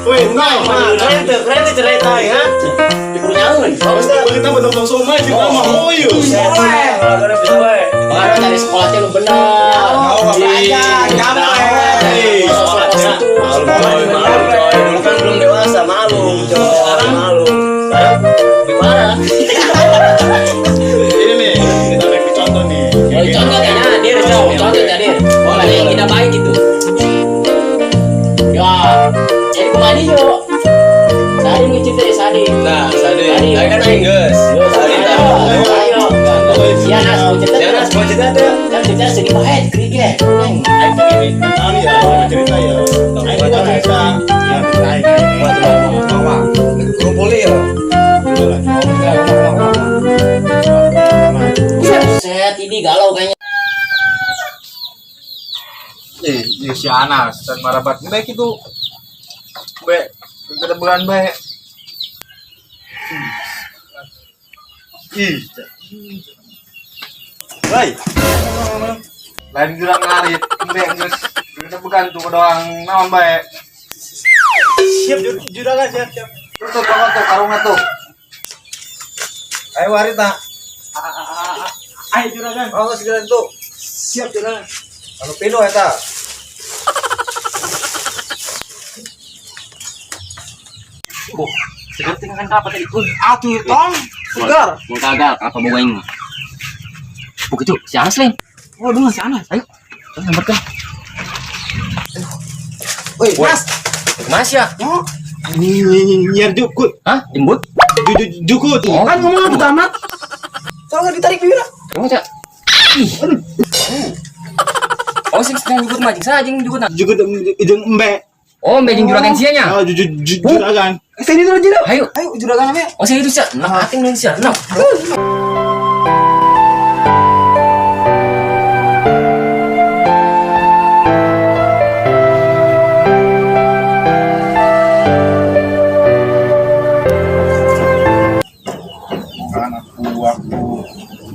Wih, keren cerita ya. Dipunyaun. Kita betul-betul somai kita mau yus. Orang dari sekolahnya lu bener. Dulu kan belum dewasa, malu. Sekarang malu. Sekarang gimana? Ini nih, kita bagi contoh nih. Contohnya Nadir, contohnya Nadir. Orang yang tidak baik itu. Ya, jadi kemana yuk? Sadi ngicip dari Sadi. Nah, Sadi kan Inggris. Sadi Ayo. Ya Nas, mau cerita. Ya Nas, mau cerita ada. Kan cerita sedih banget, kriket. Ini tahu ya, cerita ya. Ini kita bisa. Ya, Kumpulin ya. Set ini galau kayaknya. Si Anas dan marabat baik itu. Baik, kita bulan baik. Woi. Lain gerak ngarit, baik geus. Kita bukan tuh doang naon baik. Siap juragan, siap. Tuh karungna tuh. Ayo warita. Ayo juragan. Oh, segera tuh. Siap juragan. Anu pino eta. Sekarang tinggalkan apa tadi pun? Atuh tong. Segar. Mau gagal apa mau main? Begitu, si Anas lain. Oh, dengar si Anas. Ayo, sambarkan. Woi, Mas. Mas ya? Oh. Nyer jukut. Hah? Jembut? Jukut. Oh. Kan ngomong apa tamat? Soalnya ditarik bira. Kamu cak? Oh, sih sedang jemput majing saja jemput nak. Jukut jeung embe. Oh, majing juragan sianya. Oh, juragan. Sini dulu aja. Ayo. Ayo juragan namanya. Oh, saya itu sih. Nah, ating dulu sih. Nah. Aku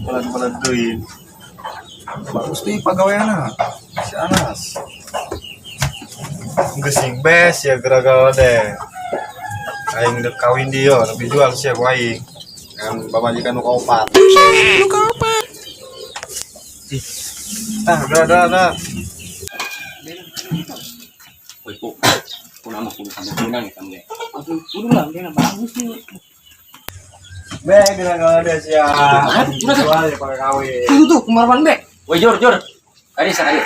pelan-pelan deuin. Bagus nih pagaweana. Si Anas. Gesing bes ya gara-gara deh. Aing dek kawin dia, tapi jual siap aing. Kan babajikan nu kaopat. Dah. Woi, kok. Nama kudu sampai tunang ya kamu. Aduh, udah dia bagus nih. Be gara-gara deh siap. Jual ya pakai kawin. Tuh, kemarin be. Woi, Jor. Ayo, ayo.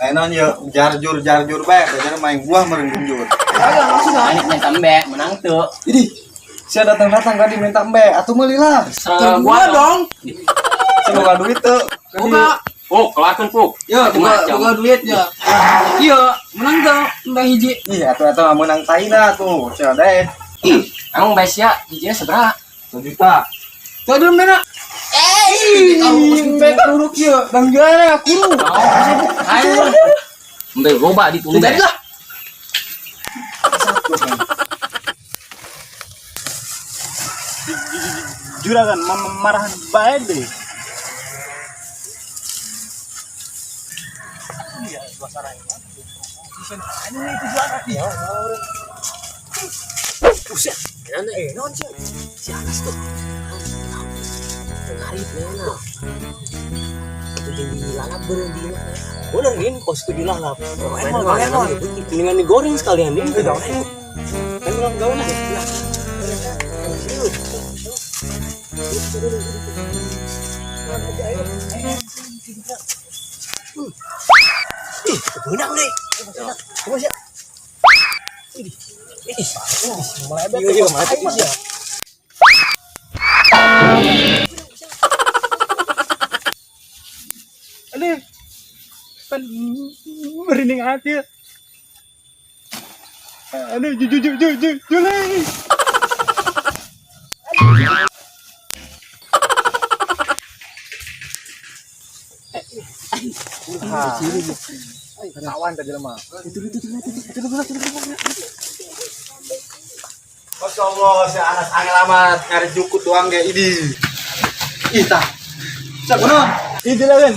Enak ya jarjur be, belajar main buah merenggung jur. Kagak maksudnya. Ini minta be, menang tuh. Jadi, saya datang tadi minta mbe, atuh melilah. Gua dong. Semoga duit tuh. Buka. Oh, kelakan puk. Ya, buka duit ya. Iya, menang tuh mbak hiji. Iya, atuh menang taina tuh. Saya deh. Emang Basya hijinya seberapa? 1 juta. Tuh dulu mana? Kamu pegang huruf ya, dan gimana aku? Ayo. Mbak goba di tulu. Jadi lah. Juragan marahan baik deh. Iya, suasananya. Ini itu juragan. Ya, Buset, non sih. Si Anas tuh. Ngarit mana? Itu jadi lalap berhenti. Bener nih, pos itu dilalap. Emang Dengan digoreng sekalian nih. Iya, Kan bilang gawe aja. benang deh. Coba sih. Iya, mati Mas ya. Aduh. Kan merinding hati. Aduh, Julai. Kawan tadi lemah. Masya Allah, si Anas angel amat nyari jukut doang kayak ini. Ih tah. Siapa Itu lah kan.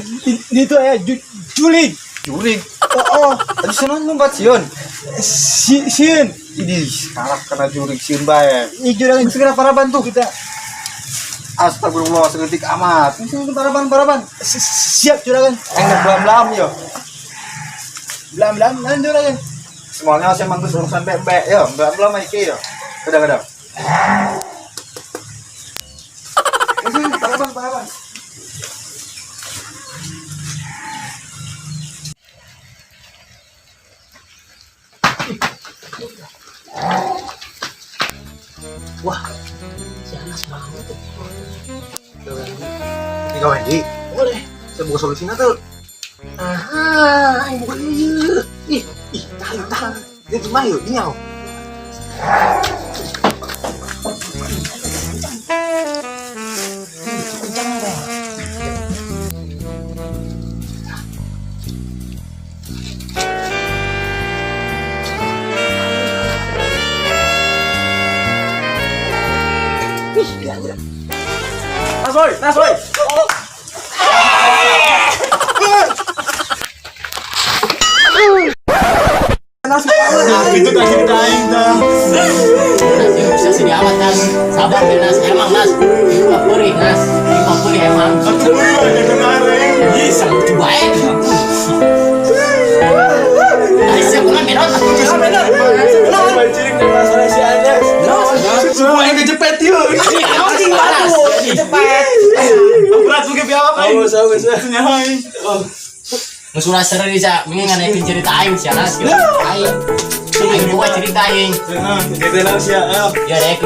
Itu ya Juling. Juring. Oh, tadi senang lu 4 sion. Sieun. Ini sekarang kena jurik sieun bae. Juragan segera paraban tuh kita. Astagfirullah seketik amat. Paraban. Siap juragan. Enggak belam-belam yo. Belam lan juragan. Semuanya saya mantus urusan bebek yo, belam-belam iki yo. Kadang-kadang. Paraban. Wah, si Anas banget tuh. Ini kau Hendy, Boleh. saya buka solusinya tuh. Aha, yang bukan iya. Tahan. Ini gimana yuk? Ini aku. Nas boy. Itu tak ceritain dah. Bisa sini amat Nas. Sabar deh Nas. Emang Nas. Ini mah perih Nas. Ini mah perih emang. Aku dulu aja kemarin. Ih, sangat baik. Aisyah kena merah. Kenapa mancing dengan masalah si Anas? Semua yang kejepit yuk. Anjing batu. Cepet. Berat juga biar apa? Awas. Nyahai. Musulah seru nih Cak. Mending nganaikin cerita aing si Anas. Aing buat cerita aing. Kita langsung ya. Ya deh,